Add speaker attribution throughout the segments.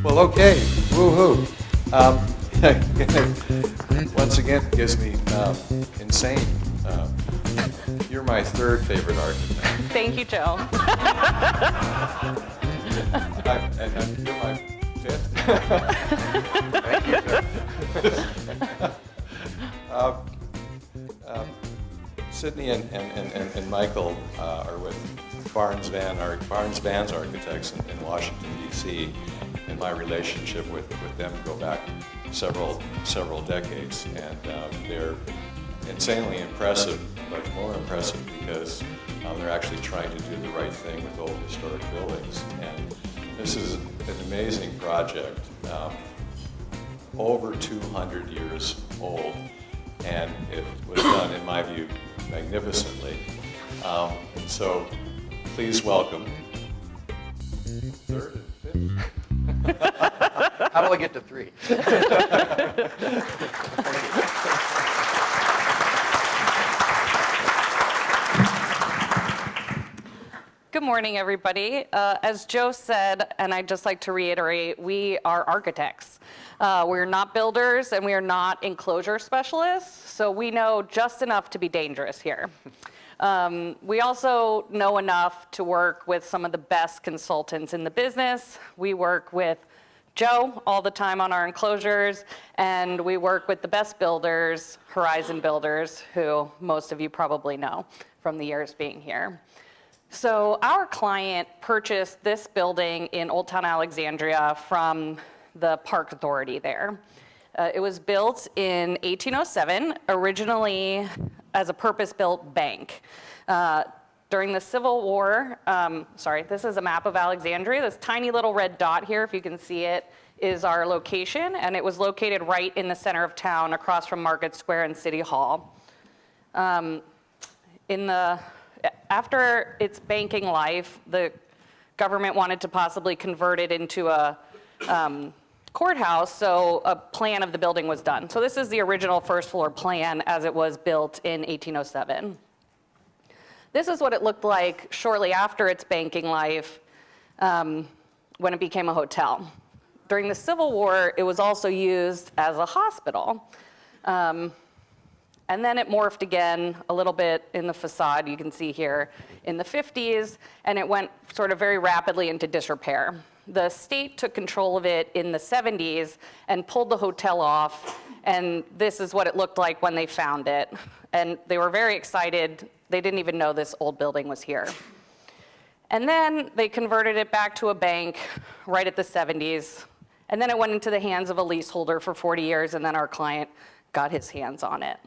Speaker 1: Well, okay, woo-hoo. Once again, it gives me insane. You're my third favorite architect.
Speaker 2: Thank you, Joe.
Speaker 1: And you're my fifth. Thank you, Joe. Sydney and Michael are with BarnesVanze Architects in Washington, D.C., and my relationship with them go back several decades, and they're insanely impressive, but more impressive because they're actually trying to do the right thing with old historic buildings. And this is an amazing project, over 200 years old, and it was done, in my view, magnificently. So please welcome third and fifth.
Speaker 3: How do I get to three?
Speaker 2: Good morning, everybody. As Joe said, and I'd just like to reiterate, we are architects. We're not builders and we are not enclosure specialists, so we know just enough to be dangerous here. We also know enough to work with some of the best consultants in the business. We work with Joe all the time on our enclosures, and we work with the best builders, Horizon Builders, who most of you probably know from the years being here. So our client purchased this building in Old Town Alexandria from the Park Authority there. It was built in 1807, originally as a purpose-built bank. During the Civil War, this is a map of Alexandria. This tiny little red dot here, if you can see it, is our location, and it was located right in the center of town across from Market Square and City Hall. After its banking life, the government wanted to possibly convert it into a courthouse, so a plan of the building was done. So this is the original first floor plan as it was built in 1807. This is what it looked like shortly after its banking life when it became a hotel. During the Civil War, it was also used as a hospital. And then it morphed again a little bit in the facade, you can see here, in the 50s, and it went sort of very rapidly into disrepair. The state took control of it in the 70s and pulled the hotel off, and this is what it looked like when they found it. And they were very excited. They didn't even know this old building was here. And then they converted it back to a bank right at the 70s, and then it went into the hands of a leaseholder for 40 years, and then our client got his hands on it.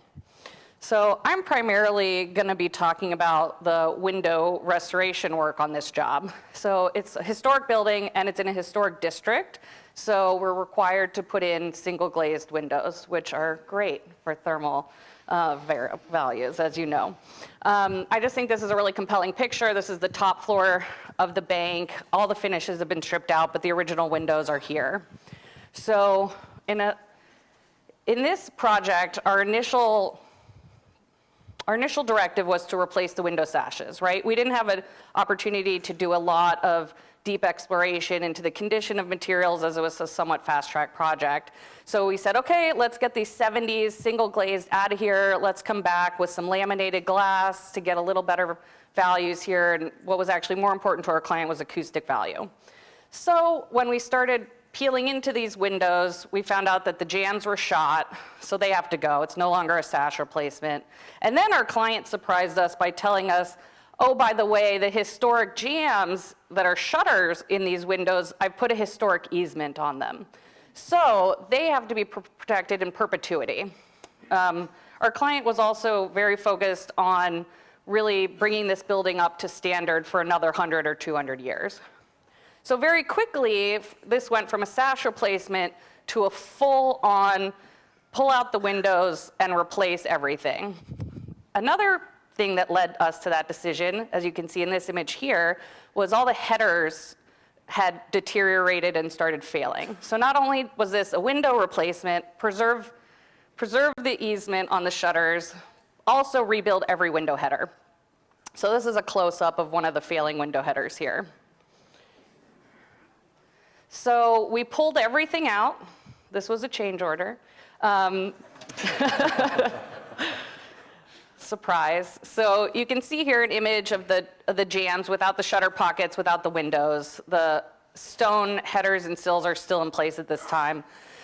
Speaker 2: So I'm primarily going to be talking about the window restoration work on this job. So it's a historic building and it's in a historic district. So we're required to put in single glazed windows, which are great for thermal values, as you know. I just think this is a really compelling picture. This is the top floor of the bank. All the finishes have been stripped out, but the original windows are here. So in this project, our initial directive was to replace the window sashes, right? We didn't have an opportunity to do a lot of deep exploration into the condition of materials as it was a somewhat fast-track project. So we said, okay, let's get these 70s single glazed out of here. Let's come back with some laminated glass to get a little better values here. And what was actually more important to our client was acoustic value. So when we started peeling into these windows, we found out that the jambs were shot, so they have to go. It's no longer a sash replacement. And then our client surprised us by telling us, oh, by the way, the historic jambs that are shutters in these windows, I put a historic easement on them. So they have to be protected in perpetuity. Our client was also very focused on really bringing this building up to standard for another 100 or 200 years. So very quickly, this went from a sash replacement to a full-on pull out the windows and replace everything. Another thing that led us to that decision, as you can see in this image here, was all the headers had deteriorated and started failing. So not only was this a window replacement, preserve the easement on the shutters, also rebuild every window header. So this is a close-up of one of the failing window headers here. So we pulled everything out. This was a change order. Surprise. So you can see here an image of the jambs without the shutter pockets, without the windows. The stone headers and sills are still in place at this time.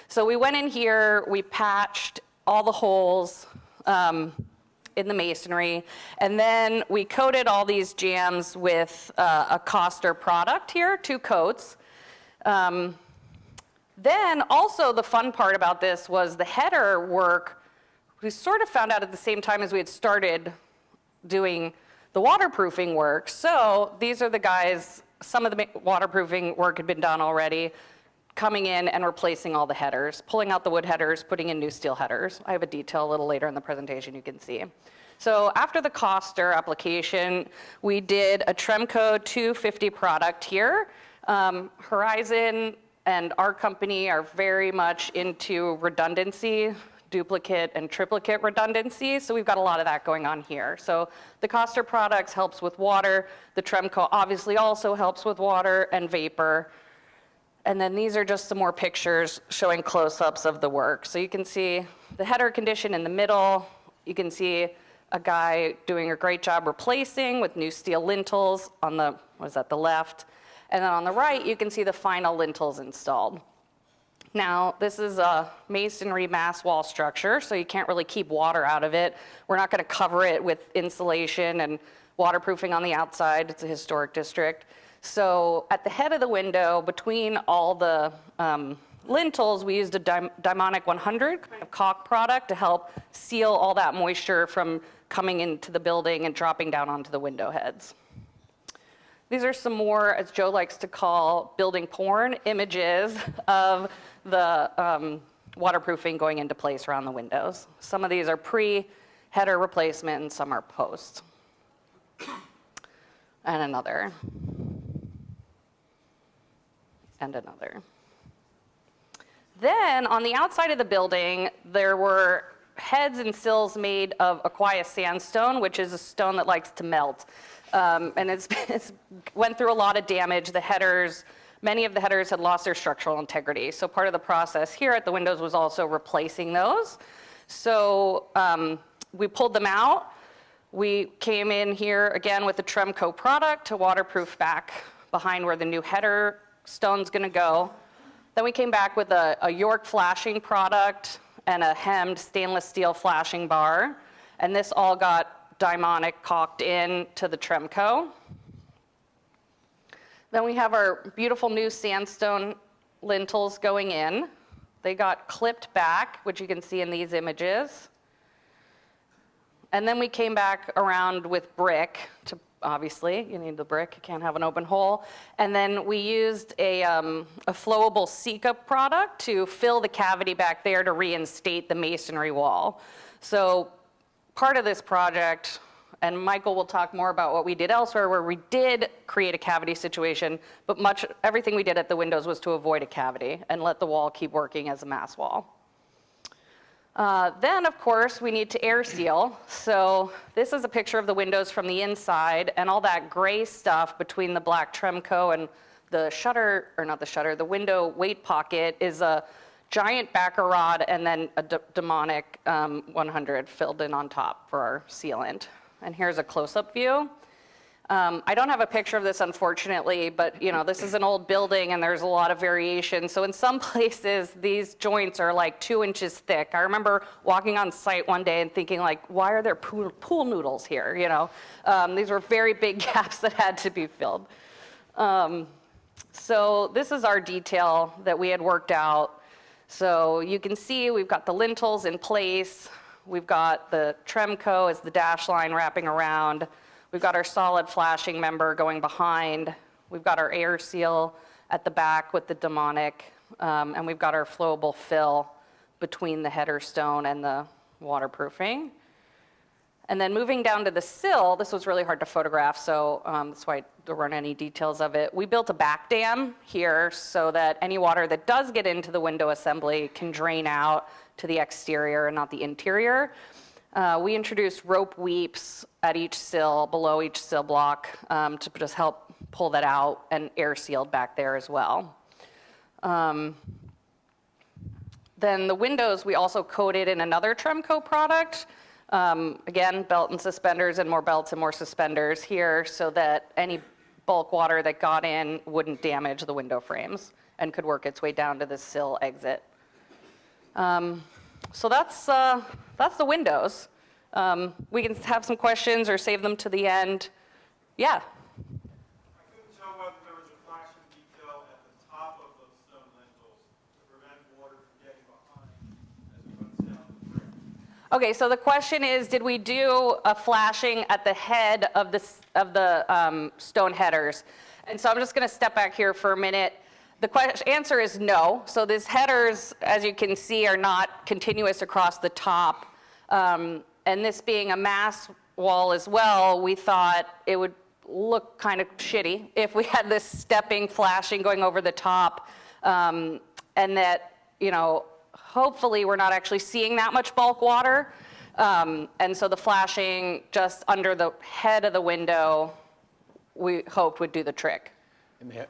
Speaker 2: So we went in here, we patched all the holes in the masonry, and then we coated all these jambs with a Coster product here, 2 coats. Then also the fun part about this was the header work. We sort of found out at the same time as we had started doing the waterproofing work. So these are the guys, some of the waterproofing work had been done already, coming in and replacing all the headers, pulling out the wood headers, putting in new steel headers. I have a detail a little later in the presentation you can see. So after the Coster application, we did a Tremco 250 product here. Horizon and our company are very much into redundancy, duplicate and triplicate redundancy, so we've got a lot of that going on here. So the Coster products helps with water. The Tremco obviously also helps with water and vapor. And then these are just some more pictures showing close-ups of the work. So you can see the header condition in the middle. You can see a guy doing a great job replacing with new steel lintels on the, the left. And then on the right, you can see the final lintels installed. Now, this is a masonry mass wall structure, so you can't really keep water out of it. We're not going to cover it with insulation and waterproofing on the outside. It's a historic district. So at the head of the window, between all the lintels, we used a Dimonic 100 kind of caulk product to help seal all that moisture from coming into the building and dropping down onto the window heads. These are some more, as Joe likes to call, building porn images of the waterproofing going into place around the windows. Some of these are pre-header replacement and some are post. And another. And another. Then on the outside of the building, there were heads and sills made of aqueous sandstone, which is a stone that likes to melt. And it's went through a lot of damage. The headers, many of the headers had lost their structural integrity. So part of the process here at the windows was also replacing those. So we pulled them out. We came in here again with the Tremco product to waterproof back behind where the new header stone's gonna go. Then we came back with a York flashing product and a hemmed stainless steel flashing bar. And this all got Dimonic caulked in to the Tremco. Then we have our beautiful new sandstone lintels going in. They got clipped back, which you can see in these images. And then we came back around with brick to, obviously, you need the brick, you can't have an open hole. And then we used a flowable Sika product to fill the cavity back there to reinstate the masonry wall. So part of this project, and Michael will talk more about what we did elsewhere, where we did create a cavity situation, but everything we did at the windows was to avoid a cavity and let the wall keep working as a mass wall. Then, of course, we need to air seal. So this is a picture of the windows from the inside, and all that gray stuff between the black Tremco and the shutter, or not the shutter, the window weight pocket is a giant backer rod and then a Demonic 100 filled in on top for our sealant. And here's a close-up view. I don't have a picture of this, unfortunately, but this is an old building and there's a lot of variation. So in some places, these joints are like 2 inches thick. I remember walking on site one day and thinking, like, why are there pool noodles here? These were very big gaps that had to be filled. So this is our detail that we had worked out. So you can see we've got the lintels in place. We've got the Tremco as the dash line wrapping around. We've got our solid flashing member going behind. We've got our air seal at the back with the Demonic. And we've got our flowable fill between the header stone and the waterproofing. And then moving down to the sill, this was really hard to photograph, so that's why there weren't any details of it. We built a back dam here so that any water that does get into the window assembly can drain out to the exterior and not the interior. We introduced rope weeps at each sill, below each sill block, to just help pull that out, and air sealed back there as well. Then the windows, we also coated in another Tremco product. Again, belt and suspenders, and more belts and more suspenders here so that any bulk water that got in wouldn't damage the window frames and could work its way down to the sill exit. So that's the windows. We can have some questions or save them to the end. Yeah. Okay, so the question is, did we do a flashing at the head of the stone headers? And so I'm just going to step back here for a minute. The answer is no. So these headers, as you can see, are not continuous across the top. And this being a mass wall as well, we thought it would look kind of shitty if we had this stepping flashing going over the top, and that, you know, hopefully we're not actually seeing that much bulk water. And so the flashing just under the head of the window, we hoped would do the trick.
Speaker 3: May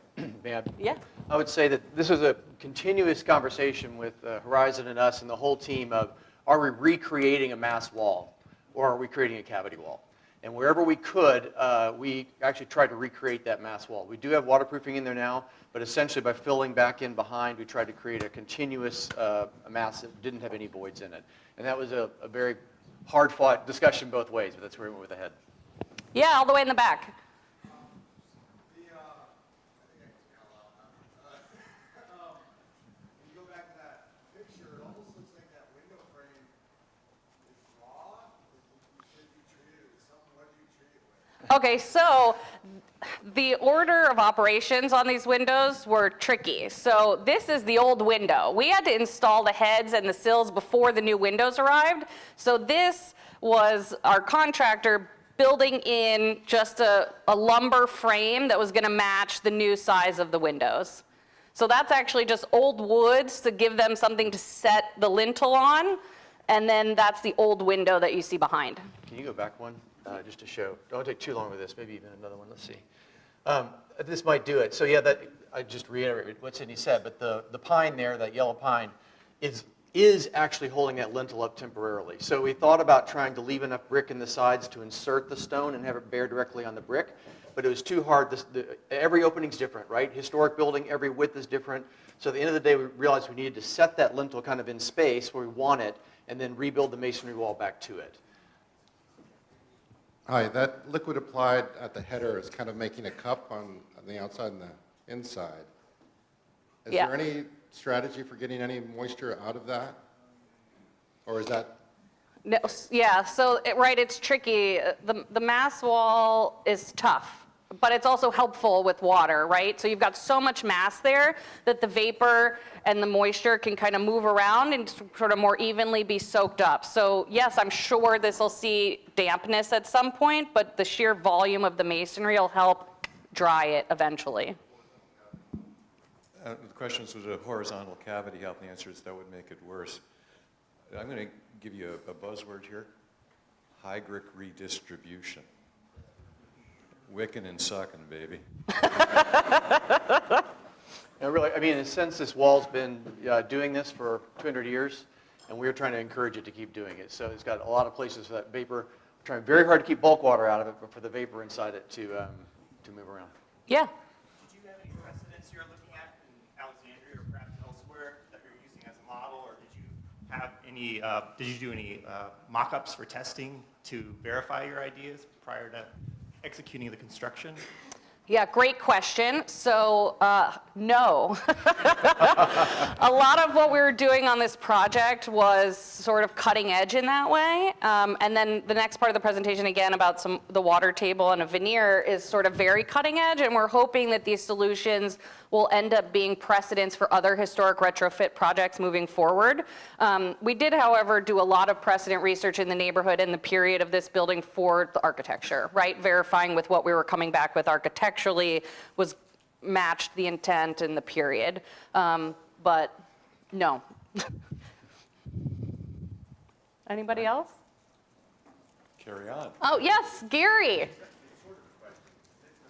Speaker 3: I?
Speaker 2: Yeah.
Speaker 3: I would say that this was a continuous conversation with Horizon and us and the whole team of, are we recreating a mass wall or are we creating a cavity wall? And wherever we could, we actually tried to recreate that mass wall. We do have waterproofing in there now, but essentially by filling back in behind, we tried to create a continuous mass that didn't have any voids in it. And that was a very hard-fought discussion both ways, but that's where we went with the head.
Speaker 2: Yeah, all the way in the back. Okay, so the order of operations on these windows were tricky. So this is the old window. We had to install the heads and the sills before the new windows arrived. So this was our contractor building in just a lumber frame that was going to match the new size of the windows. So that's actually just old woods to give them something to set the lintel on. And then that's the old window that you see behind.
Speaker 3: Can you go back one? Just to show. Don't take too long with this, maybe even another one. Let's see. This might do it. So yeah, that I just reiterated what Sydney said, but the pine there, that yellow pine, is actually holding that lintel up temporarily. So we thought about trying to leave enough brick in the sides to insert the stone and have it bear directly on the brick, but it was too hard. Every opening's different, right? Historic building, every width is different. So at the end of the day, we realized we needed to set that lintel kind of in space where we want it, and then rebuild the masonry wall back to it.
Speaker 4: Hi, that liquid applied at the header is kind of making a cup on the outside and the inside. Is
Speaker 2: Yeah.
Speaker 4: there any strategy for getting any moisture out of that? Or is that?
Speaker 2: No, yeah, so right, it's tricky. The mass wall is tough, but it's also helpful with water, right? So you've got so much mass there that the vapor and the moisture can kind of move around and sort of more evenly be soaked up. So yes, I'm sure this will see dampness at some point, but the sheer volume of the masonry will help dry it eventually.
Speaker 1: The question is, would a horizontal cavity help? The answer is that would make it worse. I'm going to give you a buzzword here. Hygric redistribution. Wicking and sucking, baby.
Speaker 3: Now, really, I mean, in a sense, this wall's been doing this for 200 years, and we're trying to encourage it to keep doing it. So it's got a lot of places for that vapor. We're trying very hard to keep bulk water out of it, but for the vapor inside it to move around.
Speaker 2: Yeah.
Speaker 5: Did you have any precedents you're looking at in Alexandria or perhaps elsewhere that you're using as a model, or did you have any? Did you do any mock-ups for testing to verify your ideas prior to executing the construction?
Speaker 2: Yeah, great question. So, no. A lot of what we were doing on this project was sort of cutting edge in that way. And then the next part of the presentation, again, about the water table and a veneer is sort of very cutting edge, and we're hoping that these solutions will end up being precedents for other historic retrofit projects moving forward. We did, however, do a lot of precedent research in the neighborhood and the period of this building for the architecture, right? Verifying with what we were coming back with architecturally was matched the intent and the period. But no. Anybody else?
Speaker 1: Carry on.
Speaker 2: Oh, yes, Gary.
Speaker 6: The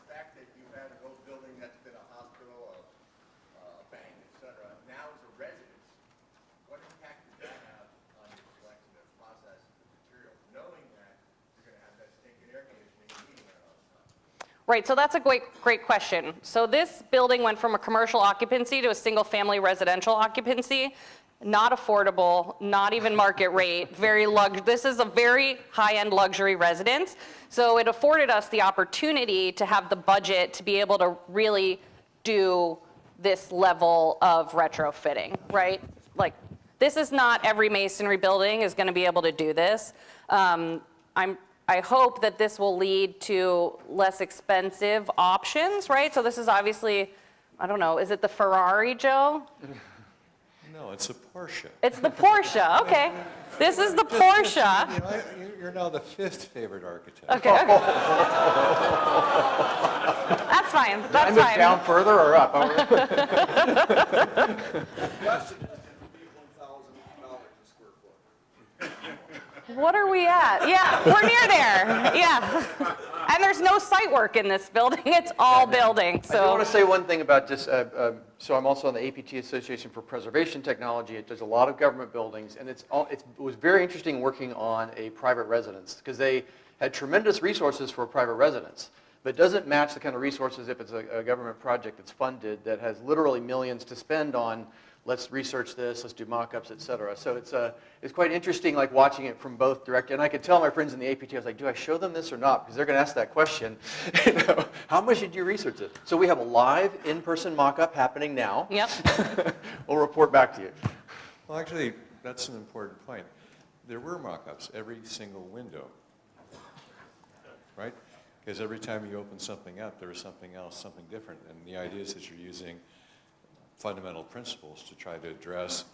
Speaker 6: fact that you had an old building that's been a hospital, a bank, etc.,
Speaker 2: Right, so that's a great question. So this building went from a commercial occupancy to a single-family residential occupancy. Not affordable, not even market rate, this is a very high-end luxury residence. So it afforded us the opportunity to have the budget to be able to really do this level of retrofitting, right? Like, this is not every masonry building is gonna be able to do this. I hope that this will lead to less expensive options, right? So this is obviously, I don't know, is it the Ferrari, Joe?
Speaker 1: No, it's a Porsche.
Speaker 2: It's the Porsche, okay. This is the Porsche.
Speaker 1: You know, you're now the 5th favorite architect.
Speaker 2: Okay. That's fine,
Speaker 3: I
Speaker 2: that's
Speaker 3: move
Speaker 2: fine.
Speaker 3: down further or up?
Speaker 2: What are we at? Yeah, we're near there, yeah. And there's no site work in this building, it's all building,
Speaker 3: I do want
Speaker 2: so.
Speaker 3: to say one thing about this. So I'm also on the APT Association for Preservation Technology. It does a lot of government buildings, and it was very interesting working on a private residence because they had tremendous resources for a private residence, but it doesn't match the kind of resources if it's a government project that's funded that has literally millions to spend on. Let's research this, let's do mock-ups, et cetera. So it's quite interesting, like watching it from both direct. And I could tell my friends in the APT, I was like, do I show them this or not? Because they're going to ask that question. You know, how much did you research it? So we have a live in-person mock-up happening now.
Speaker 2: Yep.
Speaker 3: We'll report back to you.
Speaker 1: Well, actually, that's an important point. There were mock-ups every single window, right? Because every time you open something up, there was something else, something different. And the idea is that you're using fundamental principles to try to address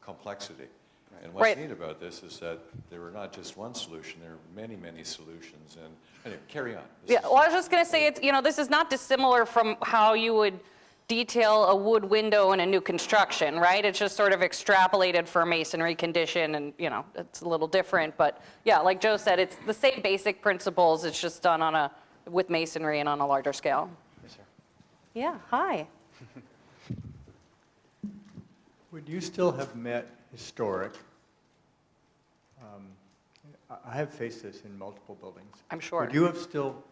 Speaker 1: complexity. And what's
Speaker 2: Right.
Speaker 1: neat about this is that there were not just one solution, there were many, many solutions. And anyway, carry on.
Speaker 2: Yeah, well, I was just gonna say, this is not dissimilar from how you would detail a wood window in a new construction, right? It's just sort of extrapolated for masonry condition and, it's a little different. But yeah, like Joe said, it's the same basic principles, it's just done with masonry and on a larger scale.
Speaker 3: Yes, sir.
Speaker 2: Yeah, hi.
Speaker 6: Would you still have met historic? I have faced this in multiple buildings.
Speaker 2: I'm sure.
Speaker 6: Would you have still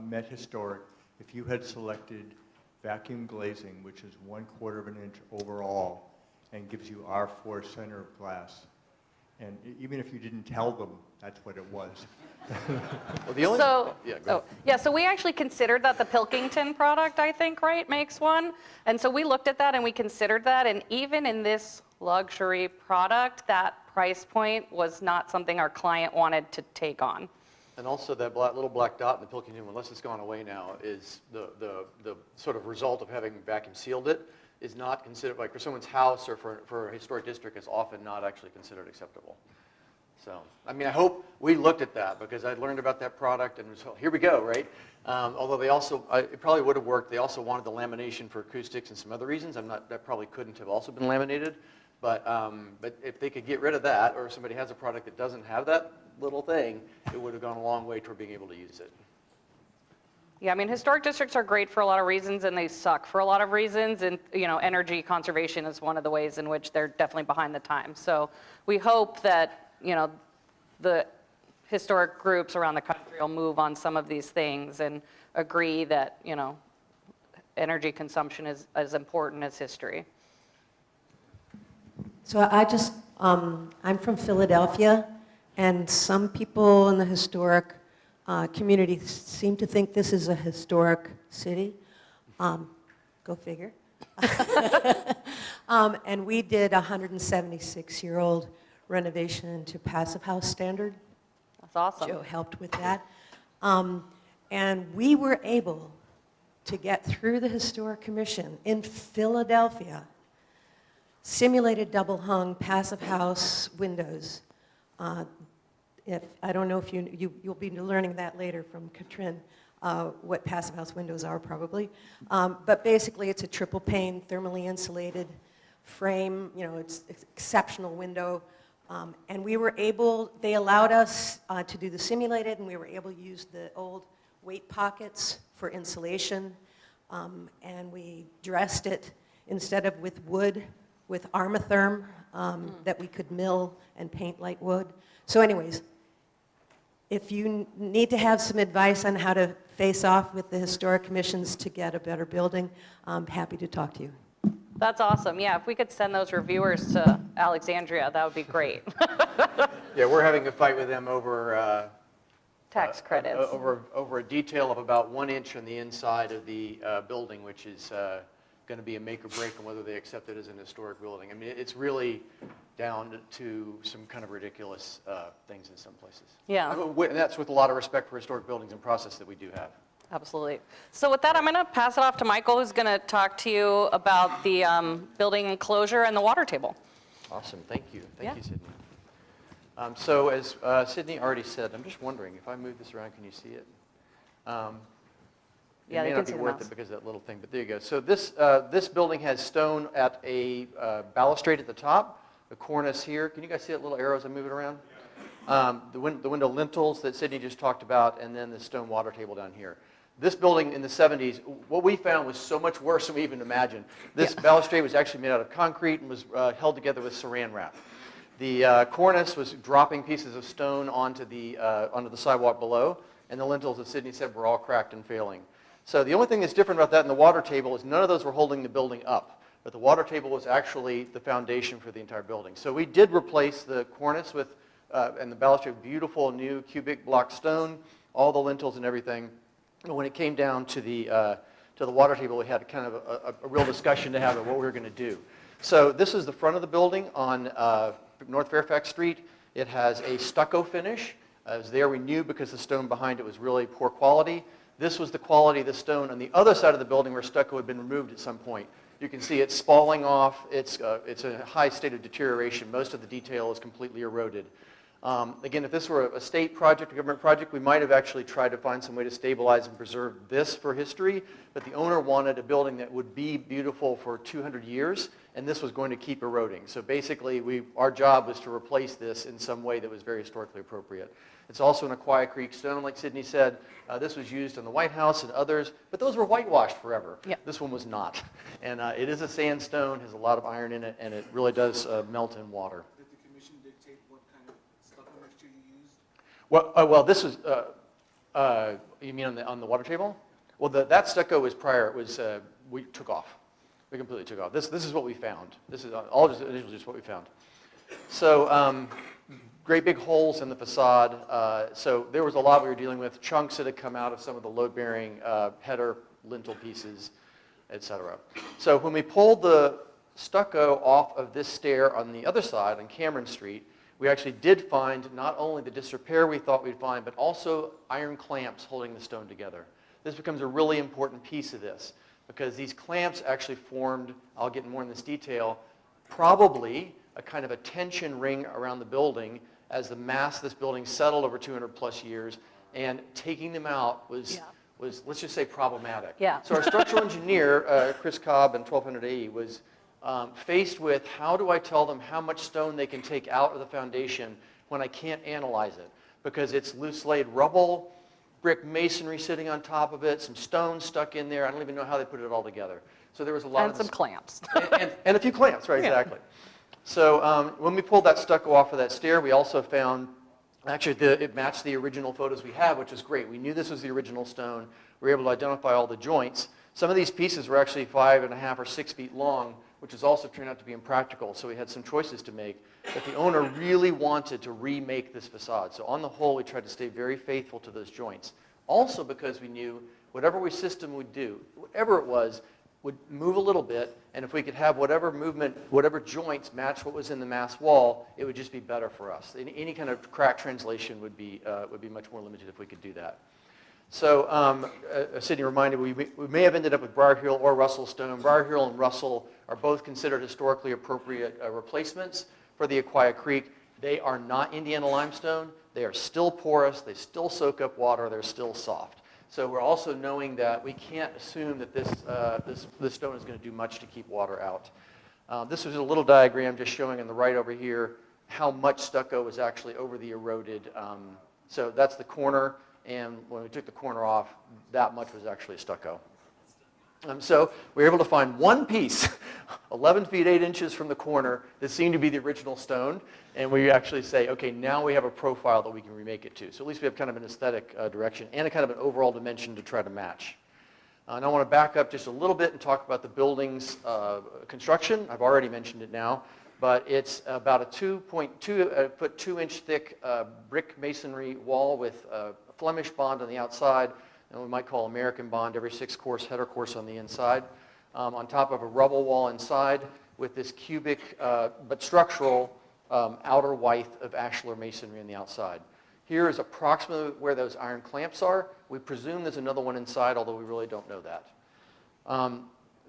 Speaker 6: met historic if you had selected vacuum glazing, which is 1/4 of an inch overall and gives you R4 center of glass? And even if you didn't tell them that's what it was.
Speaker 3: Well, the only, yeah, go ahead.
Speaker 2: So we actually considered that the Pilkington product, I think, right, makes one. And so we looked at that and we considered that. And even in this luxury product, that price point was not something our client wanted to take on.
Speaker 3: And also that little black dot in the Pilkington, unless it's gone away now, is the sort of result of having vacuum sealed it is not considered, like for someone's house or for a historic district, is often not actually considered acceptable. So, I mean, I hope we looked at that because I learned about that product and was, here we go, right? Although they also, it probably would have worked. They also wanted the lamination for acoustics and some other reasons. That probably couldn't have also been laminated. But if they could get rid of that, or if somebody has a product that doesn't have that little thing, it would have gone a long way toward being able to use it.
Speaker 2: Yeah, I mean, historic districts are great for a lot of reasons and they suck for a lot of reasons. And, energy conservation is one of the ways in which they're definitely behind the times. So we hope that, the historic groups around the country will move on some of these things and agree that, energy consumption is as important as history.
Speaker 7: So I'm from Philadelphia, and some people in the historic community seem to think this is a historic city. Go figure. And we did a 176-year-old renovation to Passive House standard.
Speaker 2: That's awesome.
Speaker 7: Joe helped with that. And we were able to get through the Historic Commission in Philadelphia, simulated double-hung Passive House windows. I don't know if you'll be learning that later from Katrin, what Passive House windows are probably. But basically it's a triple pane, thermally insulated frame, it's exceptional window. And we were able, they allowed us to do the simulated, and we were able to use the old weight pockets for insulation. And we dressed it, instead of with wood, with Armatherm that we could mill and paint like wood. So anyways, if you need to have some advice on how to face off with the historic commissions to get a better building, I'm happy to talk to you.
Speaker 2: That's awesome. Yeah, if we could send those reviewers to Alexandria, that would be great.
Speaker 3: Yeah, we're having a fight with them over
Speaker 2: Tax credits.
Speaker 3: over a detail of about 1 inch on the inside of the building, which is going to be a make or break on whether they accept it as an historic building. I mean, it's really down to some kind of ridiculous things in some places.
Speaker 2: Yeah.
Speaker 3: And that's with a lot of respect for historic buildings and process that we do have.
Speaker 2: Absolutely. So with that, I'm going to pass it off to Michael, who's going to talk to you about the building enclosure and the water table.
Speaker 3: Awesome, thank you.
Speaker 2: Yeah.
Speaker 3: Thank you, Sydney. So as Sydney already said, I'm just wondering, if I move this around, can you see it?
Speaker 2: Yeah,
Speaker 3: It may
Speaker 2: you can
Speaker 3: not
Speaker 2: see
Speaker 3: be
Speaker 2: the
Speaker 3: worth
Speaker 2: mouse.
Speaker 3: it because of that little thing, but there you go. So this building has stone at a balustrade at the top, the cornice here. Can you guys see that little arrow as I move it around? The window lintels that Sydney just talked about, and then the stone water table down here. This building in the 70s, what we found was so much worse than we even imagined. This balustrade was actually made out of concrete and was held together with saran wrap. The cornice was dropping pieces of stone onto the sidewalk below, and the lintels, as Sydney said, were all cracked and failing. So the only thing that's different about that in the water table is none of those were holding the building up, but the water table was actually the foundation for the entire building. So we did replace the cornice with, and the balustrade, beautiful new cubic block stone, all the lintels and everything. And when it came down to the water table, we had kind of a real discussion to have of what we were going to do. So this is the front of the building on North Fairfax Street. It has a stucco finish. It was there, we knew, because the stone behind it was really poor quality. This was the quality of the stone on the other side of the building where stucco had been removed at some point. You can see it's spalling off. It's in a high state of deterioration. Most of the detail is completely eroded. Again, if this were a state project, a government project, we might have actually tried to find some way to stabilize and preserve this for history, but the owner wanted a building that would be beautiful for 200 years, and this was going to keep eroding. So basically, our job was to replace this in some way that was very historically appropriate. It's also an Aquia Creek stone, like Sydney said. This was used in the White House and others, but those were whitewashed forever.
Speaker 2: Yep.
Speaker 3: This one was not. And it is a sandstone, has a lot of iron in it, and it really does melt in water.
Speaker 8: Did the commission dictate what kind of stucco mixture you used?
Speaker 3: Well, this was, you mean on the water table? Well, that stucco was prior. It was, we took off. We completely took off. This is what we found. This is all just initially just what we found. So great big holes in the facade. So there was a lot we were dealing with, chunks that had come out of some of the load-bearing header lintel pieces, etc. So when we pulled the stucco off of this stair on the other side, on Cameron Street, we actually did find not only the disrepair we thought we'd find, but also iron clamps holding the stone together. This becomes a really important piece of this, because these clamps actually formed, I'll get more in this detail, probably a kind of a tension ring around the building as the mass of this building settled over 200 plus years, and taking them out was, let's just say, problematic.
Speaker 2: Yeah.
Speaker 3: So our structural engineer, Chris Cobb in 1200 AE, was faced with, how do I tell them how much stone they can take out of the foundation when I can't analyze it? Because it's loose laid rubble, brick masonry sitting on top of it, some stone stuck in there. I don't even know how they put it all together. So there was a lot
Speaker 2: And
Speaker 3: of
Speaker 2: some clamps.
Speaker 3: and a few clamps, right, exactly. So when we pulled that stucco off of that stair, we also found, actually it matched the original photos we have, which was great. We knew this was the original stone. We were able to identify all the joints. Some of these pieces were actually 5.5 or 6 feet long, which has also turned out to be impractical, so we had some choices to make. But the owner really wanted to remake this facade. So on the whole, we tried to stay very faithful to those joints. Also because we knew whatever system would do, whatever it was, would move a little bit, and if we could have whatever movement, whatever joints match what was in the mass wall, it would just be better for us. Any kind of crack translation would be much more limited if we could do that. So Sydney reminded me, we may have ended up with Briar Hill or Russell stone. Briar Hill and Russell are both considered historically appropriate replacements for the Aquia Creek. They are not Indiana limestone. They are still porous. They still soak up water. They're still soft. So we're also knowing that we can't assume that this stone is going to do much to keep water out. This is a little diagram just showing on the right over here how much stucco was actually over the eroded. So that's the corner, and when we took the corner off, that much was actually stucco. So we were able to find one piece 11 feet 8 inches from the corner that seemed to be the original stone, and we actually say, okay, now we have a profile that we can remake it to. So at least we have kind of an aesthetic direction and a kind of an overall dimension to try to match. And I want to back up just a little bit and talk about the building's construction. I've already mentioned it now, but it's about a 2.2 foot 2 inch thick brick masonry wall with Flemish bond on the outside, and we might call American bond, every 6 course header course on the inside. On top of a rubble wall inside with this cubic but structural outer wythe of ashlar masonry on the outside. Here is approximately where those iron clamps are. We presume there's another one inside, although we really don't know that.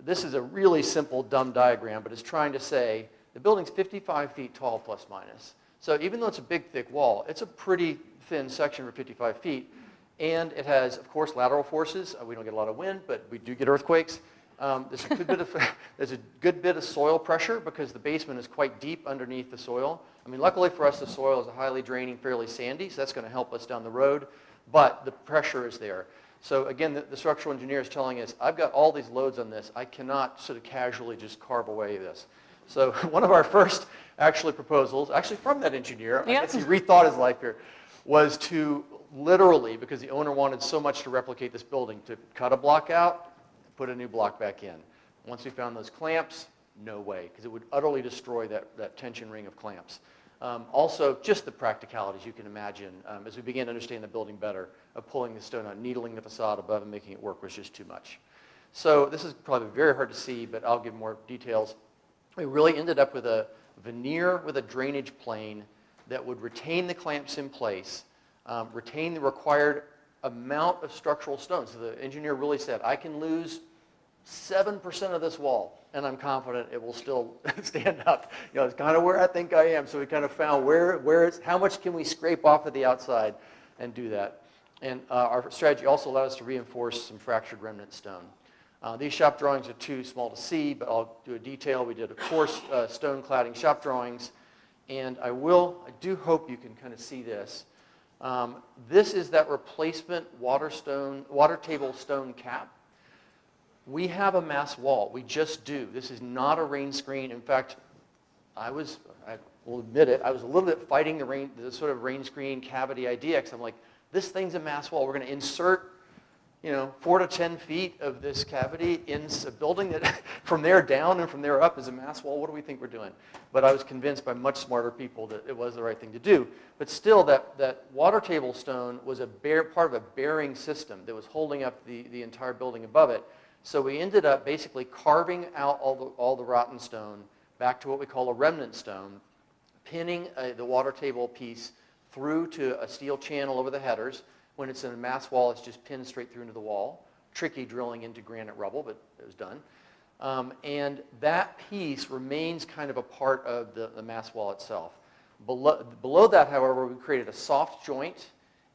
Speaker 3: This is a really simple, dumb diagram, but it's trying to say the building's 55 feet tall, plus minus. So even though it's a big, thick wall, it's a pretty thin section for 55 feet. And it has, of course, lateral forces. We don't get a lot of wind, but we do get earthquakes. There's a good bit of soil pressure because the basement is quite deep underneath the soil. I mean, luckily for us, the soil is highly draining, fairly sandy, so that's going to help us down the road, but the pressure is there. So again, the structural engineer is telling us, I've got all these loads on this. I cannot sort of casually just carve away this. So one of our first proposals, actually from that engineer, I guess he rethought his life here, was to literally, because the owner wanted so much to replicate this building, to cut a block out, put a new block back in. Once we found those clamps, no way, because it would utterly destroy that tension ring of clamps. Also, just the practicalities you can imagine as we began to understand the building better, of pulling the stone out, needling the facade above and making it work was just too much. So this is probably very hard to see, but I'll give more details. We really ended up with a veneer with a drainage plane that would retain the clamps in place, retain the required amount of structural stone. So the engineer really said, I can lose 7% of this wall, and I'm confident it will still stand up. You know, it's kind of where I think I am. So we kind of found how much can we scrape off of the outside and do that. And our strategy also allowed us to reinforce some fractured remnant stone. These shop drawings are too small to see, but I'll do a detail. We did, of course, stone cladding shop drawings, and I do hope you can kind of see this. This is that replacement water table stone cap. We have a mass wall. We just do. This is not a rain screen. In fact, I will admit it, I was a little bit fighting the sort of rain screen cavity idea, because I'm like, this thing's a mass wall. We're going to insert 4 to 10 feet of this cavity in a building that from there down and from there up is a mass wall. What do we think we're doing? But I was convinced by much smarter people that it was the right thing to do. But still, that water table stone was part of a bearing system that was holding up the entire building above it. So we ended up basically carving out all the rotten stone back to what we call a remnant stone, pinning the water table piece through to a steel channel over the headers. When it's in a mass wall, it's just pinned straight through into the wall. Tricky drilling into granite rubble, but it was done. And that piece remains kind of a part of the mass wall itself. Below that, however, we created a soft joint,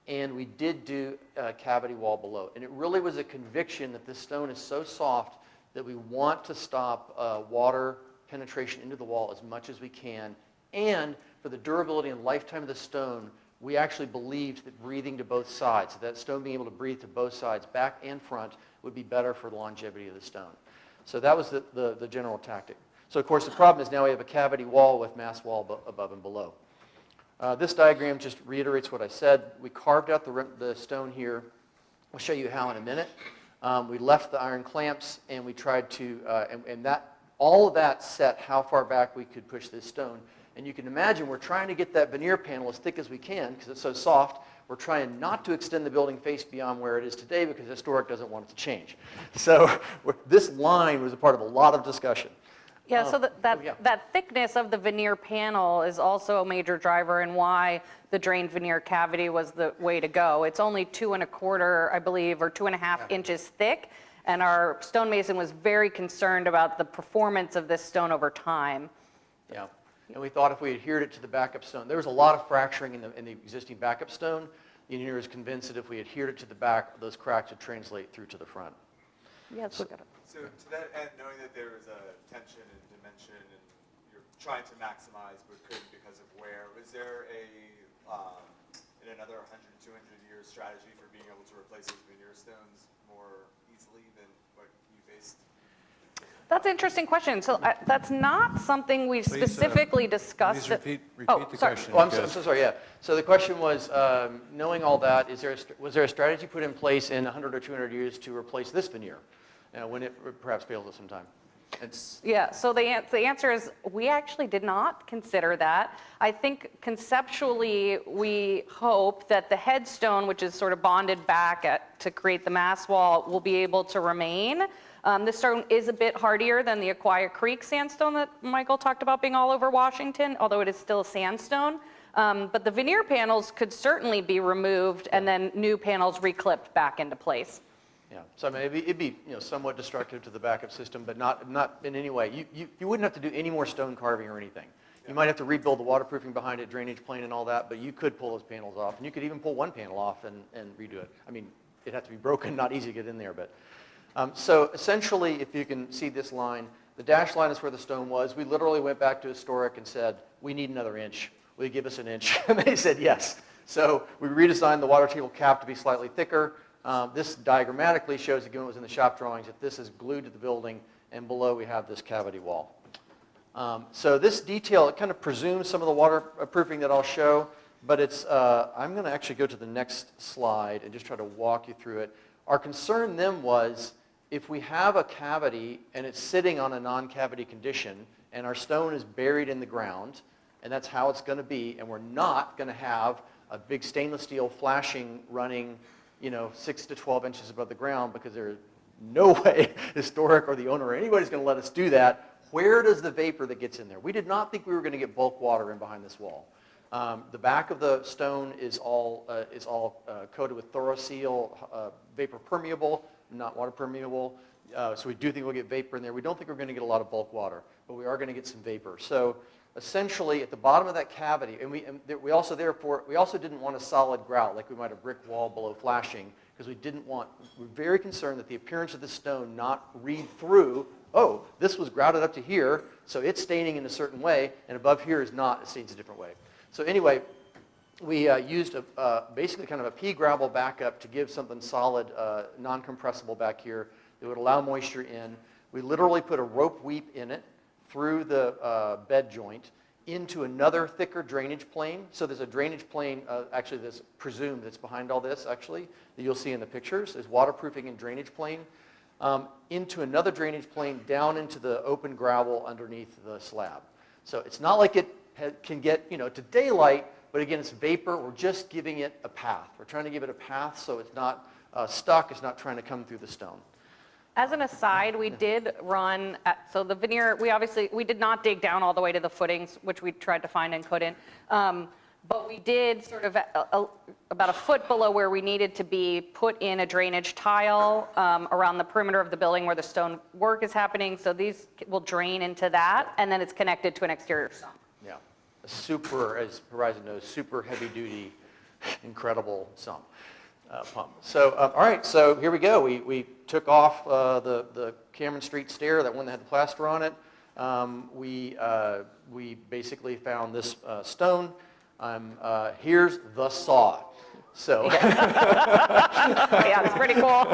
Speaker 3: and we did do a cavity wall below. And it really was a conviction that this stone is so soft that we want to stop water penetration into the wall as much as we can. And for the durability and lifetime of the stone, we actually believed that breathing to both sides, that stone being able to breathe to both sides, back and front, would be better for the longevity of the stone. So that was the general tactic. So of course the problem is now we have a cavity wall with mass wall above and below. This diagram just reiterates what I said. We carved out the stone here. I'll show you how in a minute. We left the iron clamps, and we tried to, all of that set how far back we could push this stone. And you can imagine we're trying to get that veneer panel as thick as we can because it's so soft. We're trying not to extend the building face beyond where it is today because historic doesn't want it to change. So this line was a part of a lot of discussion.
Speaker 2: Yeah, so that thickness of the veneer panel is also a major driver in why the drained veneer cavity was the way to go. It's only 2 1/4, I believe, or 2.5 inches thick, and our stonemason was very concerned about the performance of this stone over time.
Speaker 3: Yeah, and we thought if we adhered it to the backup stone, there was a lot of fracturing in the existing backup stone. The engineer was convinced that if we adhered it to the back, those cracks would translate through to the front.
Speaker 2: Yeah, let's look at it.
Speaker 9: So to that end, knowing that there was a tension and dimension and you're trying to maximize but couldn't because of wear, was there in another 100, 200 years strategy for being able to replace those veneer stones more easily than what you faced?
Speaker 2: That's an interesting question. So that's not something we specifically discussed.
Speaker 1: Please repeat
Speaker 2: Oh,
Speaker 1: the
Speaker 2: sorry.
Speaker 1: question.
Speaker 3: Oh, I'm so
Speaker 1: because-
Speaker 3: sorry, yeah. So the question was, knowing all that, was there a strategy put in place in 100 or 200 years to replace this veneer when it perhaps fails at some time?
Speaker 2: Yeah, so the answer is we actually did not consider that. I think conceptually we hope that the headstone, which is sort of bonded back to create the mass wall, will be able to remain. This stone is a bit hardier than the Aquia Creek sandstone that Michael talked about being all over Washington, although it is still sandstone. But the veneer panels could certainly be removed and then new panels reclipped back into place.
Speaker 3: Yeah, so I mean, it'd be somewhat destructive to the backup system, but not in any way. You wouldn't have to do any more stone carving or anything. You might have to rebuild the waterproofing behind it, drainage plane and all that, but you could pull those panels off, and you could even pull one panel off and redo it. I mean, it'd have to be broken, not easy to get in there, but. So essentially, if you can see this line, the dashed line is where the stone was. We literally went back to historic and said, we need another inch. Will you give us an inch? And they said yes. So we redesigned the water table cap to be slightly thicker. This diagrammatically shows, again, it was in the shop drawings, that this is glued to the building, and below we have this cavity wall. So this detail, it kind of presumes some of the waterproofing that I'll show, but it's, I'm going to actually go to the next slide and just try to walk you through it. Our concern then was, if we have a cavity and it's sitting on a non-cavity condition, and our stone is buried in the ground, and that's how it's going to be, and we're not going to have a big stainless steel flashing running 6 to 12 inches above the ground, because there's no way historic or the owner or anybody's going to let us do that. Where does the vapor that gets in there? We did not think we were going to get bulk water in behind this wall. The back of the stone is all coated with Thoroseal, vapor permeable, not water permeable. So we do think we'll get vapor in there. We don't think we're going to get a lot of bulk water, but we are going to get some vapor. So essentially, at the bottom of that cavity, and we also didn't want a solid grout like we might a brick wall below flashing, because we're very concerned that the appearance of the stone not read through. Oh, this was grouted up to here, so it's staining in a certain way, and above here is not, it stains a different way. So anyway, we used basically kind of a pea gravel backup to give something solid, non-compressible back here that would allow moisture in. We literally put a rope weep in it through the bed joint into another thicker drainage plane. So there's a drainage plane, actually that's presumed that's behind all this, actually, that you'll see in the pictures. There's waterproofing and drainage plane. Into another drainage plane down into the open gravel underneath the slab. So it's not like it can get to daylight, but again, it's vapor. We're just giving it a path. We're trying to give it a path so it's not stuck. It's not trying to come through the stone.
Speaker 2: As an aside, we did run, so the veneer, we did not dig down all the way to the footings, which we tried to find and couldn't. But we did sort of about a foot below where we needed to be, put in a drainage tile around the perimeter of the building where the stone work is happening. So these will drain into that, and then it's connected to an exterior sump.
Speaker 3: Yeah, a super, as Horizon knows, super heavy duty, incredible sump. Pump. So, all right, so here we go. We took off the Cameron Street stair, that one that had the plaster on it. We basically found this stone. Here's the saw. So,
Speaker 2: Yeah, it's pretty cool.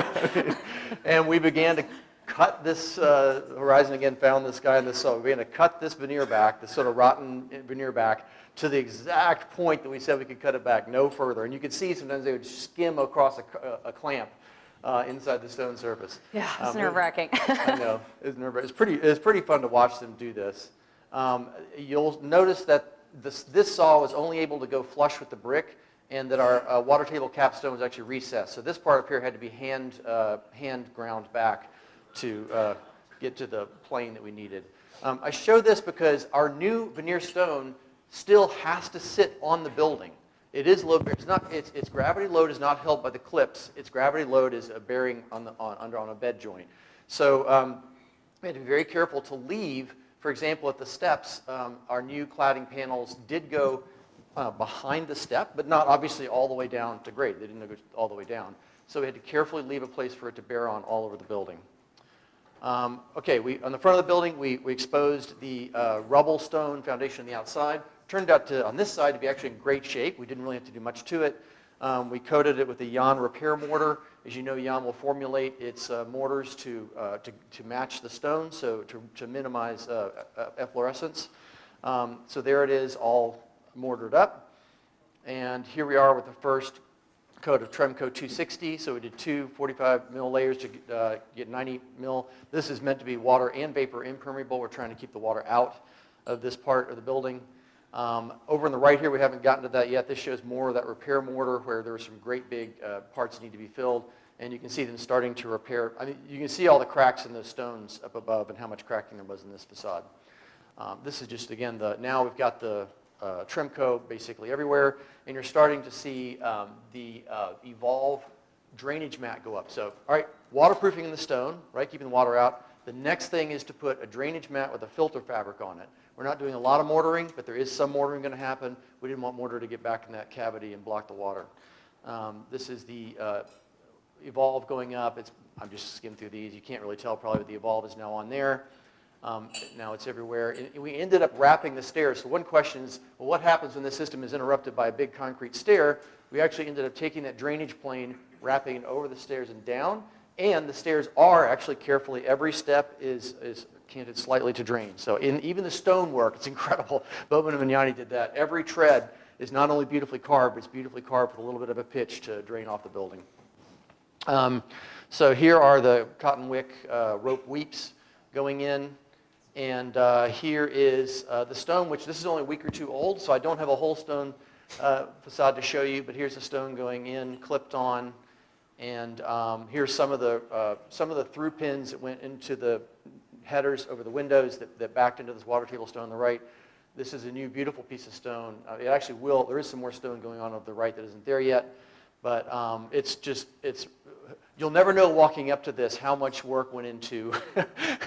Speaker 3: and we began to cut this, Horizon again found this guy in this saw. We began to cut this veneer back, this sort of rotten veneer back, to the exact point that we said we could cut it back, no further. And you could see sometimes they would skim across a clamp inside the stone surface.
Speaker 2: Yeah, it's nerve-wracking.
Speaker 3: I know, it's nerve-wracking. It's pretty fun to watch them do this. You'll notice that this saw was only able to go flush with the brick, and that our water table capstone was actually recessed. So this part up here had to be hand ground back to get to the plane that we needed. I show this because our new veneer stone still has to sit on the building. It is load bearing. Its gravity load is not held by the clips. Its gravity load is bearing on a bed joint. So we had to be very careful to leave. For example, at the steps, our new cladding panels did go behind the step, but not obviously all the way down to grade. They didn't go all the way down. So we had to carefully leave a place for it to bear on all over the building. Okay, on the front of the building, we exposed the rubble stone foundation on the outside. Turned out on this side to be actually in great shape. We didn't really have to do much to it. We coated it with a Jan repair mortar, As you know, Jan will formulate its mortars to match the stone, so to minimize efflorescence. So there it is, all mortared up. And here we are with the first coat of Tremco 260. So we did two 45 mil layers to get 90 mil. This is meant to be water and vapor impermeable. We're trying to keep the water out of this part of the building. Over on the right here, we haven't gotten to that yet. This shows more of that repair mortar where there are some great big parts that need to be filled. And you can see them starting to repair. I mean, you can see all the cracks in those stones up above and how much cracking there was in this facade. This is just, again, now we've got the Tremco basically everywhere, and you're starting to see the Evolve drainage mat go up. So, all right, waterproofing in the stone, right, keeping the water out. The next thing is to put a drainage mat with a filter fabric on it. We're not doing a lot of mortaring, but there is some mortaring going to happen. We didn't want mortar to get back in that cavity and block the water. This is the Evolve going up. I'm just skimming through these. You can't really tell probably, but the Evolve is now on there. Now it's everywhere. And we ended up wrapping the stairs. So one question is, well, what happens when this system is interrupted by a big concrete stair? We actually ended up taking that drainage plane, wrapping it over the stairs and down. And the stairs are actually carefully, every step is canted slightly to drain. So in even the stonework, it's incredible. Bowman and Vignani did that. Every tread is not only beautifully carved, but it's beautifully carved with a little bit of a pitch to drain off the building. So here are the cotton wick rope weeps going in. And here is the stone, which this is only a week or two old, so I don't have a whole stone facade to show you, but here's the stone going in, clipped on. And here's some of the through pins that went into the headers over the windows that backed into this water table stone on the right. This is a new beautiful piece of stone. It actually there is some more stone going on the right that isn't there yet. But you'll never know walking up to this how much work went into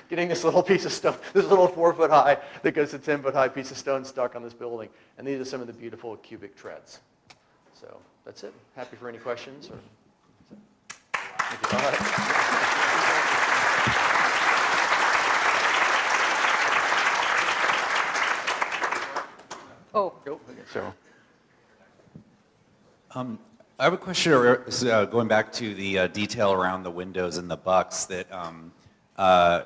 Speaker 3: getting this little piece of stone, this little 4 foot high that goes to 10 foot high piece of stone stuck on this building. And these are some of the beautiful cubic treads. So that's it. Happy for any questions? Thank you. All right.
Speaker 2: Oh.
Speaker 3: So.
Speaker 10: I have a question going back to the detail around the windows and the bucks that I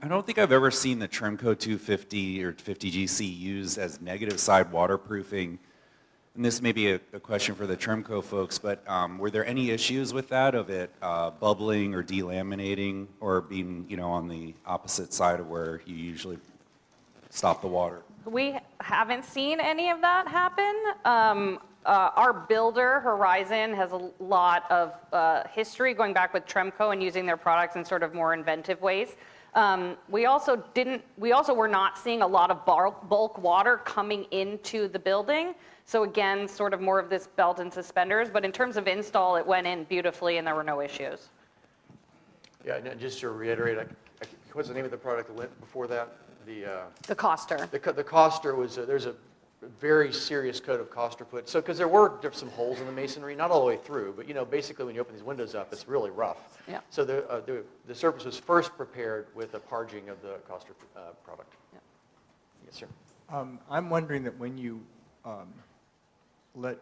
Speaker 10: don't think I've ever seen the Tremco 250 or 50GC used as negative side waterproofing. And this may be a question for the Tremco folks, but were there any issues with that of it bubbling or delaminating or being, on the opposite side of where you usually stop the water?
Speaker 2: We haven't seen any of that happen. Our builder, Horizon, has a lot of history going back with Tremco and using their products in sort of more inventive ways. We also were not seeing a lot of bulk water coming into the building. So again, sort of more of this belt and suspenders. But in terms of install, it went in beautifully and there were no issues.
Speaker 3: Yeah, and just to reiterate, what's the name of the product that went before that?
Speaker 2: The Coster.
Speaker 3: The Coster was, there's a very serious coat of Coster put. So, because there were some holes in the masonry, not all the way through, but basically when you open these windows up, it's really rough.
Speaker 2: Yeah.
Speaker 3: So the surface was first prepared with a parging of the Coster product.
Speaker 2: Yeah.
Speaker 3: Yes, sir.
Speaker 6: I'm wondering that when you let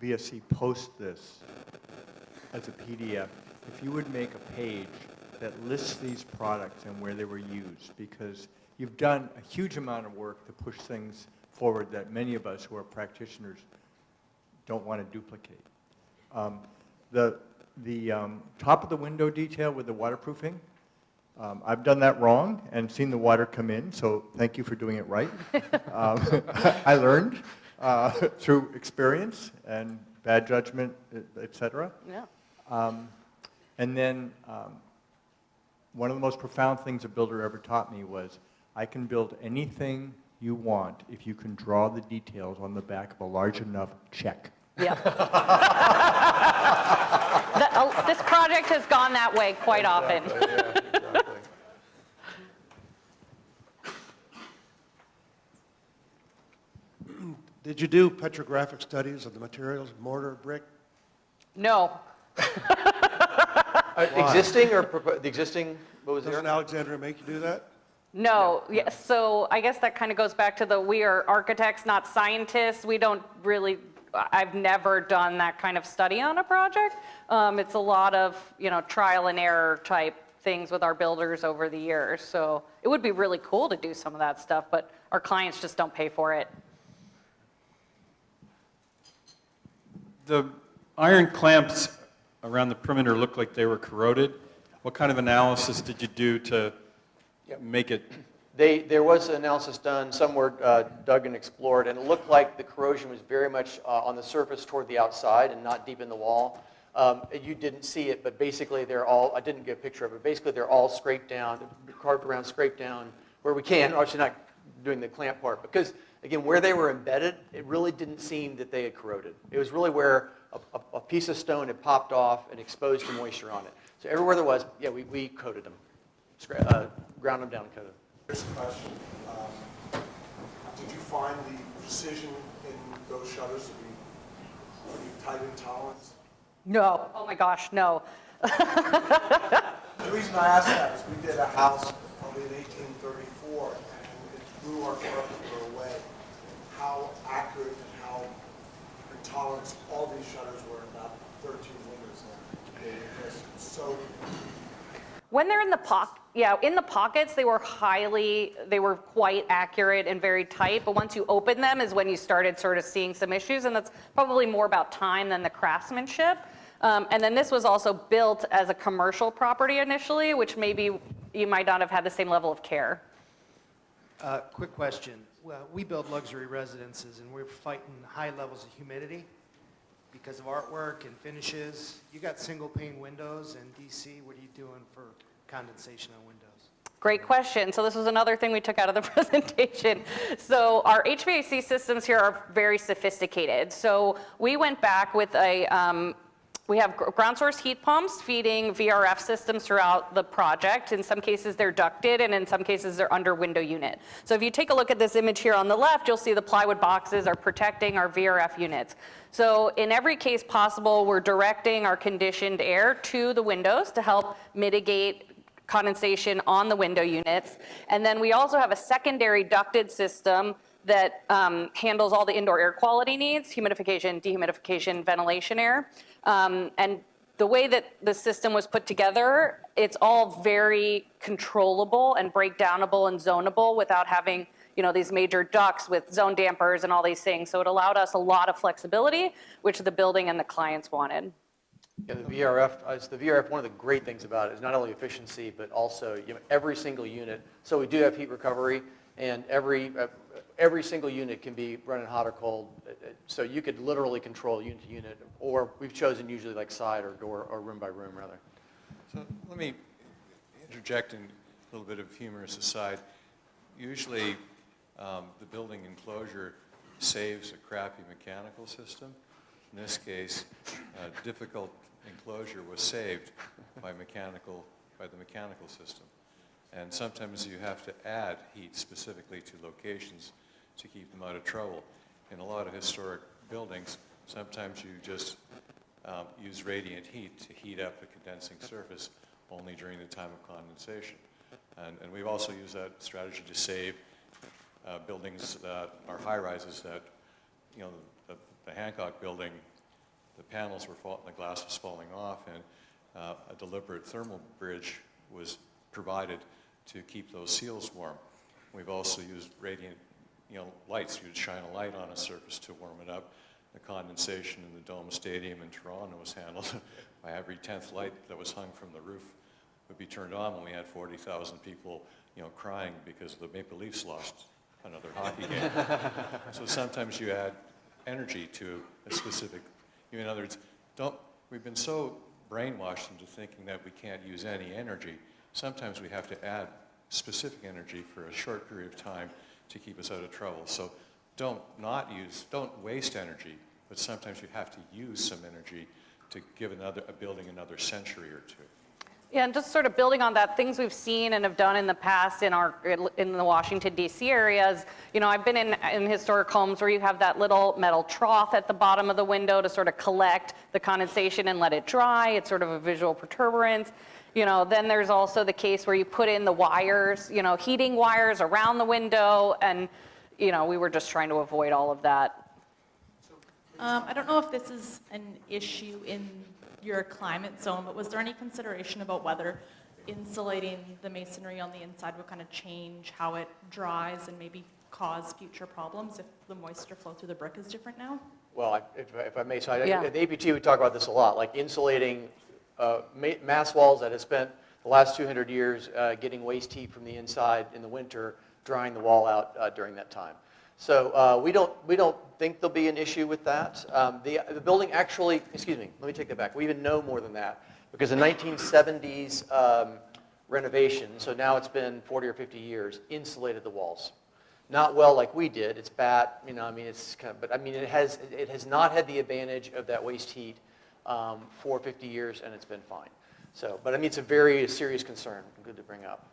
Speaker 6: BSC post this as a PDF, if you would make a page that lists these products and where they were used, because you've done a huge amount of work to push things forward that many of us who are practitioners don't want to duplicate. The top of the window detail with the waterproofing, I've done that wrong and seen the water come in, so thank you for doing it right. I learned through experience and bad judgment, et cetera.
Speaker 2: Yeah.
Speaker 6: And then one of the most profound things a builder ever taught me was, I can build anything you want if you can draw the details on the back of a large enough check.
Speaker 2: Yeah. This project has gone that way quite often.
Speaker 3: Yeah, exactly.
Speaker 11: Did you do petrographic studies of the materials, mortar, brick?
Speaker 2: No.
Speaker 3: Existing or the existing, what was
Speaker 11: Doesn't
Speaker 3: there?
Speaker 11: Alexandria make you do that?
Speaker 2: No, yeah, so I guess that kind of goes back to we are architects, not scientists. We don't really I've never done that kind of study on a project. It's a lot of, trial and error type things with our builders over the years. So it would be really cool to do some of that stuff, but our clients just don't pay for it.
Speaker 12: The iron clamps around the perimeter looked like they were corroded. What kind of analysis did you do to make it?
Speaker 3: There was an analysis done, some were dug and explored, and it looked like the corrosion was very much on the surface toward the outside and not deep in the wall. You didn't see it, but basically they're all, I didn't get a picture of it, basically they're all scraped down, carved around, scraped down where we can, obviously not doing the clamp part, because again, where they were embedded, it really didn't seem that they had corroded. It was really where a piece of stone had popped off and exposed the moisture on it. So everywhere there was, yeah, we coated them, ground them down and coated them.
Speaker 11: Here's a question. Did you find the precision in those shutters to be pretty tight in tolerance?
Speaker 2: No. Oh my gosh, no.
Speaker 11: The reason I ask that is we did a house probably in 1834, and it blew our carpenter away how accurate and how in tolerance all these shutters were in about 13 windows there. They were just so.
Speaker 2: When they're in the pockets, they were quite accurate and very tight, but once you open them is when you started sort of seeing some issues, and that's probably more about time than the craftsmanship. And then this was also built as a commercial property initially, which maybe you might not have had the same level of care.
Speaker 8: Quick question. Well, we build luxury residences, and we're fighting high levels of humidity because of artwork and finishes. You got single pane windows in DC. What are you doing for condensation on windows?
Speaker 2: Great question. So this was another thing we took out of the presentation. So our HVAC systems here are very sophisticated. So we went back with we have ground source heat pumps feeding VRF systems throughout the project. In some cases they're ducted, and in some cases they're under window unit. So if you take a look at this image here on the left, you'll see the plywood boxes are protecting our VRF units. So in every case possible, we're directing our conditioned air to the windows to help mitigate condensation on the window units. And then we also have a secondary ducted system that handles all the indoor air quality needs, humidification, dehumidification, ventilation air. And the way that the system was put together, it's all very controllable and breakdownable and zonable without having these major ducts with zone dampers and all these things. So it allowed us a lot of flexibility, which the building and the clients wanted.
Speaker 3: Yeah, the VRF, one of the great things about it is not only efficiency, but also every single unit. So we do have heat recovery, and every single unit can be running hot or cold. So you could literally control unit to unit, or we've chosen usually like side or door or room by room rather.
Speaker 1: So let me interject in a little bit of humorous aside. Usually the building enclosure saves a crappy mechanical system. In this case, difficult enclosure was saved by the mechanical system. And sometimes you have to add heat specifically to locations to keep them out of trouble. In a lot of historic buildings, sometimes you just use radiant heat to heat up the condensing surface only during the time of condensation. And we've also used that strategy to save buildings that are high-rises that, the Hancock building, the panels were the glass was falling off, and a deliberate thermal bridge was provided to keep those seals warm. We've also used radiant, lights. You'd shine a light on a surface to warm it up. The condensation in the Dome Stadium in Toronto was handled by every 10th light that was hung from the roof would be turned on when we had 40,000 people, crying because the Maple Leafs lost another hockey game. So sometimes you add energy to a specific, in other words, we've been so brainwashed into thinking that we can't use any energy. Sometimes we have to add specific energy for a short period of time to keep us out of trouble. So don't waste energy, but sometimes you have to use some energy to give a building another century or two.
Speaker 2: Yeah, and just sort of building on that, things we've seen and have done in the past in the Washington, D.C. areas. I've been in historic homes where you have that little metal trough at the bottom of the window to sort of collect the condensation and let it dry. It's sort of a visual perturbance. Then there's also the case where you put in the wires, heating wires around the window, and, we were just trying to avoid all of that.
Speaker 11: So
Speaker 13: I don't know if this is an issue in your climate zone, but was there any consideration about whether insulating the masonry on the inside would kind of change how it dries and maybe cause future problems if the moisture flow through the brick is different now?
Speaker 3: Well, if I may, so
Speaker 2: Yeah.
Speaker 3: at the APT, we talk about this a lot, like insulating mass walls that have spent the last 200 years getting waste heat from the inside in the winter, drying the wall out during that time. So we don't think there'll be an issue with that. The building actually, excuse me, let me take that back. We even know more than that because the 1970s renovation, so now it's been 40 or 50 years, insulated the walls. Not well like we did. It's bad, you know. I mean, it's kind of, but I mean, it has not had the advantage of that waste heat for 50 years, and it's been fine. So, but I mean, it's a very serious concern. Good to bring up.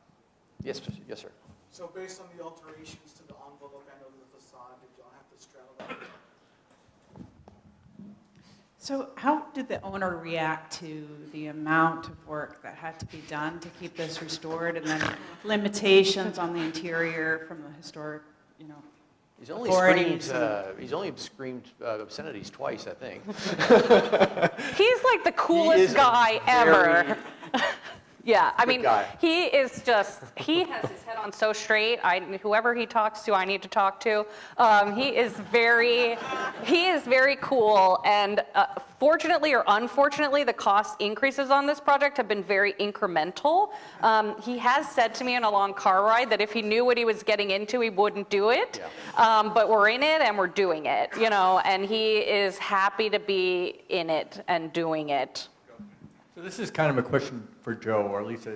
Speaker 3: Yes, yes, sir.
Speaker 11: So based on the alterations to the envelope and of the facade, did y'all have to straddle that?
Speaker 14: So how did the owner react to the amount of work that had to be done to keep this restored, and then limitations on the interior from the historic, you know,
Speaker 3: He's only
Speaker 14: authorities?
Speaker 3: screamed obscenities twice, I think.
Speaker 2: He's like the coolest guy ever. Yeah, I mean,
Speaker 3: guy.
Speaker 2: he is just, he has his head on so straight. Whoever he talks to, I need to talk to. He is very cool. And fortunately or unfortunately, the cost increases on this project have been very incremental. He has said to me in a long car ride that if he knew what he was getting into, he wouldn't do it. Yeah. But we're in it and we're doing it, you know, and he is happy to be in it and doing it.
Speaker 6: So this is kind of a question for Joe, or at least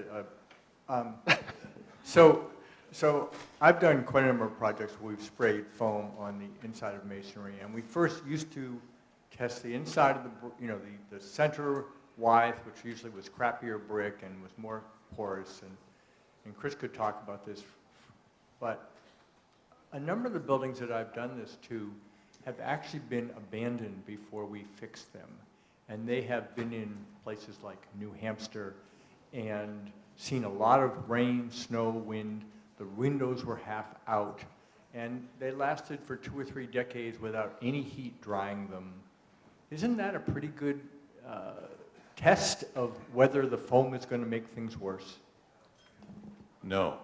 Speaker 6: so I've done quite a number of projects where we've sprayed foam on the inside of masonry, and we first used to test the inside of the center wide, which usually was crappier brick and was more porous, and Chris could talk about this, but a number of the buildings that I've done this to have actually been abandoned before we fixed them. And they have been in places like New Hampshire and seen a lot of rain, snow, wind. The windows were half out. And they lasted for 2 or 3 decades without any heat drying them. Isn't that a pretty good test of whether the foam is going to make things worse?
Speaker 1: No.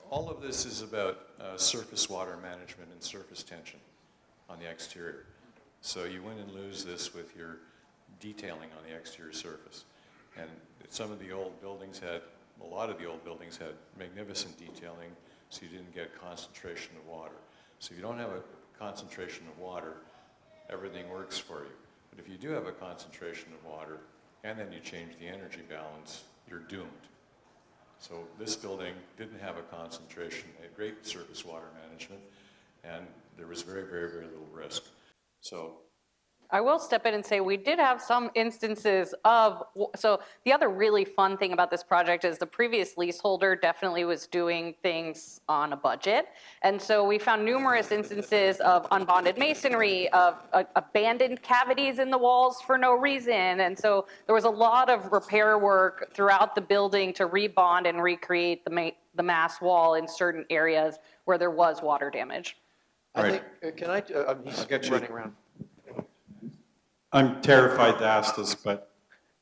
Speaker 1: All of this is about surface water management and surface tension on the exterior. So you win and lose this with your detailing on the exterior surface. And some of the old buildings had, a lot of the old buildings had magnificent detailing, so you didn't get concentration of water. So if you don't have a concentration of water, everything works for you. But if you do have a concentration of water, and then you change the energy balance, you're doomed. So this building didn't have a concentration, a great surface water management, and there was very, very, very little risk. So
Speaker 2: I will step in and say we did have some instances of, so the other really fun thing about this project is the previous leaseholder definitely was doing things on a budget. And so we found numerous instances of unbonded masonry, of abandoned cavities in the walls for no reason. And so there was a lot of repair work throughout the building to rebond and recreate the mass wall in certain areas where there was water damage.
Speaker 3: I think, can I, he's running around.
Speaker 12: I'm terrified to ask this, but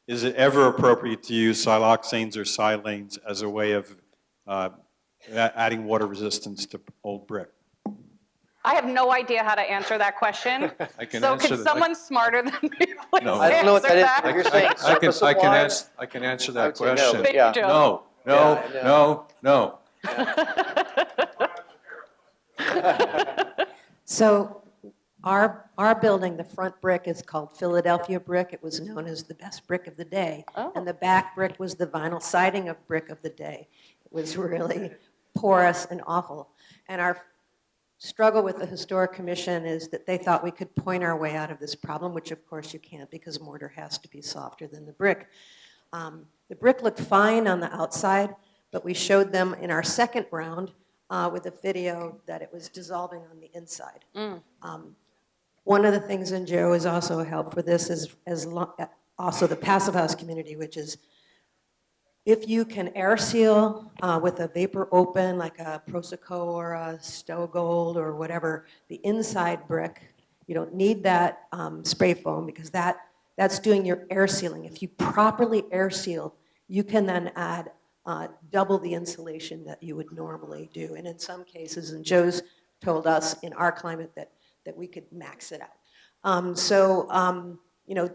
Speaker 12: is it ever appropriate to use siloxanes or silanes as a way of adding water resistance to old brick?
Speaker 2: I have no idea how to answer that question.
Speaker 1: I can
Speaker 2: so
Speaker 1: answer
Speaker 2: could
Speaker 1: that.
Speaker 2: someone smarter than me please
Speaker 1: No.
Speaker 3: I don't know what that is.
Speaker 2: answer
Speaker 3: You're saying surface
Speaker 1: I
Speaker 3: supplies?
Speaker 1: can answer
Speaker 3: I
Speaker 1: that
Speaker 3: would say no,
Speaker 1: question.
Speaker 3: but yeah.
Speaker 2: Joe.
Speaker 1: No, no,
Speaker 3: Yeah,
Speaker 1: no, no.
Speaker 7: So our building, the front brick is called Philadelphia brick. It was known as the best brick of the day.
Speaker 2: Oh.
Speaker 7: And the back brick was the vinyl siding of brick of the day. It was really porous and awful. And our struggle with the Historic Commission is that they thought we could point our way out of this problem, which of course you can't because mortar has to be softer than the brick. The brick looked fine on the outside, but we showed them in our second round with a video that it was dissolving on the inside. One of the things, and Joe is also a help for this, is also the Passive House community, which is If you can air seal with a vapor open, like a Proseco or a Stowe Gold or whatever, the inside brick, you don't need that spray foam because that's doing your air sealing. If you properly air seal, you can then add double the insulation that you would normally do. And in some cases, and Joe's told us in our climate that we could max it out. You know,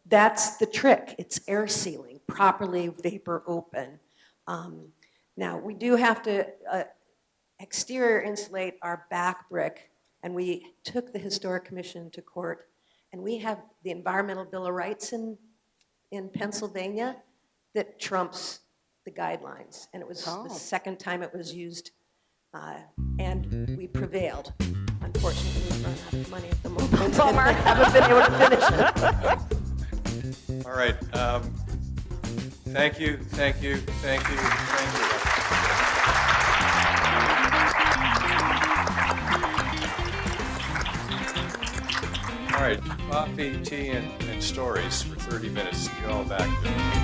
Speaker 7: that's the trick. It's air sealing, properly vapor open. Now, we do have to exterior insulate our back brick, and we took the Historic Commission to court, and we have the Environmental Bill of Rights in Pennsylvania that trumps the guidelines. And it was the second time it was used, and we prevailed. Unfortunately, we've run out of money at the moment.
Speaker 2: Bummer.
Speaker 7: And haven't been able to finish it.
Speaker 1: All right. Thank you. All right, coffee, tea, and stories for 30 minutes. You're all back there.